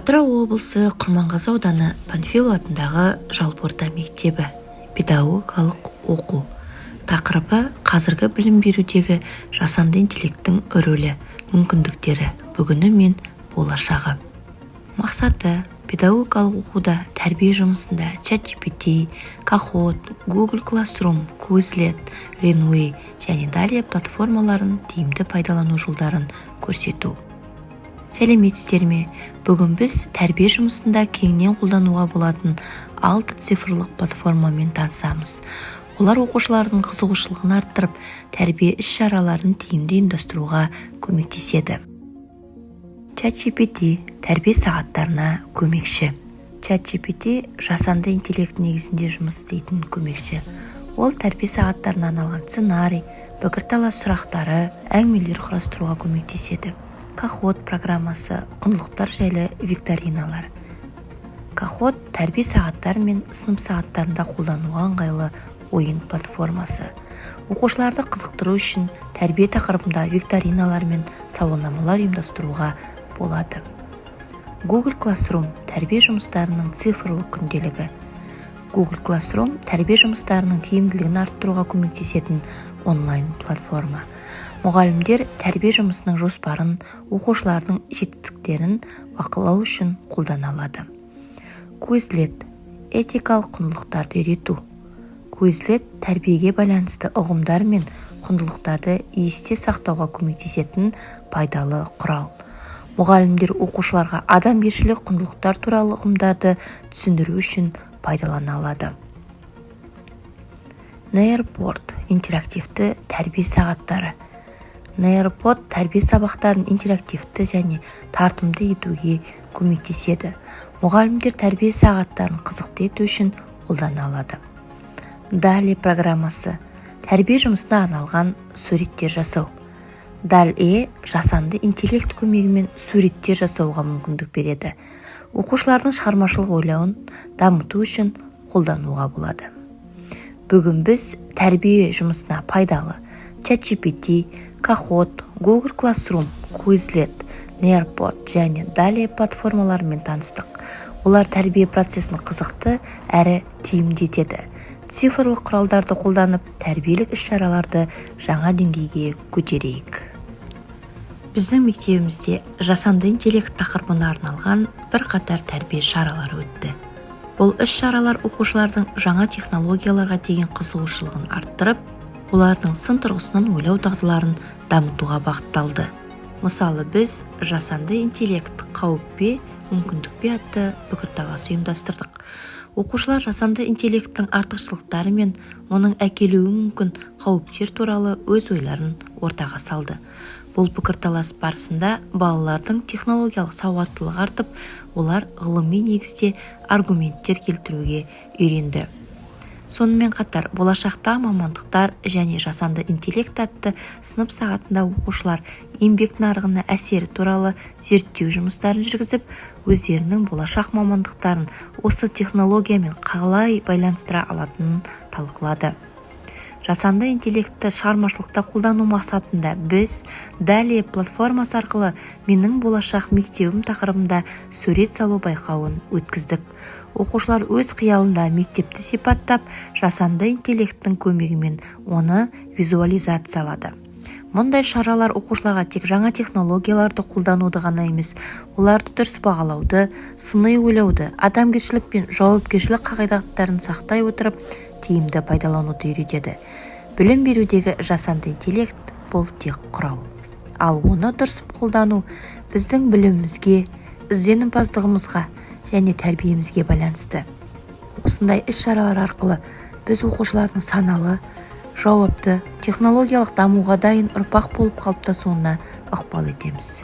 Атырау облысы Құрманғазы ауданы Панфилов атындағы жалпы орта мектебі педагогикалық оқу тақырыбы қазіргі білім берудегі жасанды интеллекттің рөлі, мүмкіндіктері, бүгіні мен болашағы. Мақсаты педагогикалық оқуда тәрбие жұмысында ChatGPT, Kahoot, Google Classroom, Quizlet, Renway және далее платформаларын тиімді пайдалану жолдарын көрсету. Сәлеметсіздер ме? Бүгін біз тәрбие жұмысында кеңінен қолдануға болатын 6 цифрлық платформамен танысамыз. Олар оқушылардың қызығушылығын арттырып, тәрбие іс-шараларын тиімді ұйымдастыруға көмектеседі. ChatGPT тәрбие сағаттарына көмекші. ChatGPT жасанды интеллект негізінде жұмыс істейтін көмекші. Ол тәрбие сағаттарына арналған сценарий, пікірталас сұрақтары, әңгімелер құрастыруға көмектеседі. Kahoot программасы құндылықтар жайлы викториналар. Kahoot тәрбие сағаттары мен сынып сағаттарында қолдануға ыңғайлы ойын платформасы. Оқушыларды қызықтыру үшін тәрбие тақырыбында викториналар мен сауалнамалар ұйымдастыруға болады. Google Classroom тәрбие жұмыстарының цифрлық күнделігі. Google Classroom тәрбие жұмыстарының тиімділігін арттыруға көмектесетін онлайн платформа. Мұғалімдер тәрбие жұмысының жоспарын, оқушылардың жетістіктерін бақылау үшін қолдана алады. Quizlet этикалық құндылықтарды үйрету. Quizlet тәрбиеге байланысты ұғымдар мен құндылықтарды есте сақтауға көмектесетін пайдалы құрал. Мұғалімдер оқушыларға адамгершілік құндылықтар туралы ұғымдарды түсіндіру үшін пайдалана алады. Нейропод интерактивті тәрбие сағаттары. Нейропод тәрбие сабақтарын интерактивті және тартымды етуге көмектеседі. Мұғалімдер тәрбие сағаттарын қызықты ету үшін қолдана алады. DALL-E программасы тәрбие жұмысына арналған суреттер жасау. DALL-E жасанды интеллект көмегімен суреттер жасауға мүмкіндік береді. Оқушылардың шығармашылық ойлауын дамыту үшін қолдануға болады. Бүгін біз тәрбие жұмысына пайдалы ChatGPT, Kahoot, Google Classroom, Quizlet, Neiropod және далее платформаларымен таныстық. Олар тәрбие процесін қызықты әрі тиімді етеді. Цифрлық құралдарды қолданып, тәрбиелік іс-шараларды жаңа деңгейге көтерейік. Біздің мектебімізде жасанды интеллект тақырыбына арналған бірқатар тәрбие шаралары өтті. Бұл іс-шаралар оқушылардың жаңа технологияларға деген қызығушылығын арттырып, олардың сын тұрғысынан ойлау дағдыларын дамытуға бағытталды. Мысалы, біз жасанды интеллект қауіп пе, мүмкіндік пе атты пікірталас ұйымдастырдық. Оқушылар жасанды интеллекттің артықшылықтары мен оның әкелуі мүмкін қауіптер туралы өз ойларын ортаға салды. Бұл пікірталас барысында балалардың технологиялық сауаттылығы артып, олар ғылыми негізде аргументтер келтіруге үйренді. Сонымен қатар болашақта мамандықтар және жасанды интеллект атты сынып сағатында оқушылар еңбек нарығына әсері туралы зерттеу жұмыстарын жүргізіп, өздерінің болашақ мамандықтарын осы технологиямен қалай байланыстыра алатынын талқылады. Жасанды интеллектті шығармашылықта қолдану мақсатында біз далее платформасы арқылы менің болашақ мектебім тақырыбында сурет салу байқауын өткіздік. Оқушылар өз қиялында мектепті сипаттап, жасанды интеллекттің көмегімен оны визуализациялады. Мұндай шаралар оқушыларға тек жаңа технологияларды қолдануды ғана емес, оларды дұрыс бағалауды, сыни ойлауды, адамгершілік пен жауапкершілік қағидаттарын сақтай отырып, тиімді пайдалануды үйретеді. Білім берудегі жасанды интеллект бұл тек құрал. Ал оны дұрыс қолдану біздің білімімізге, ізденімпаздығымызға және тәрбиемізге байланысты. Осындай іс-шаралар арқылы біз оқушылардың саналы, жауапты, технологиялық дамуға дайын ұрпақ болып қалыптасуына ықпал етеміз.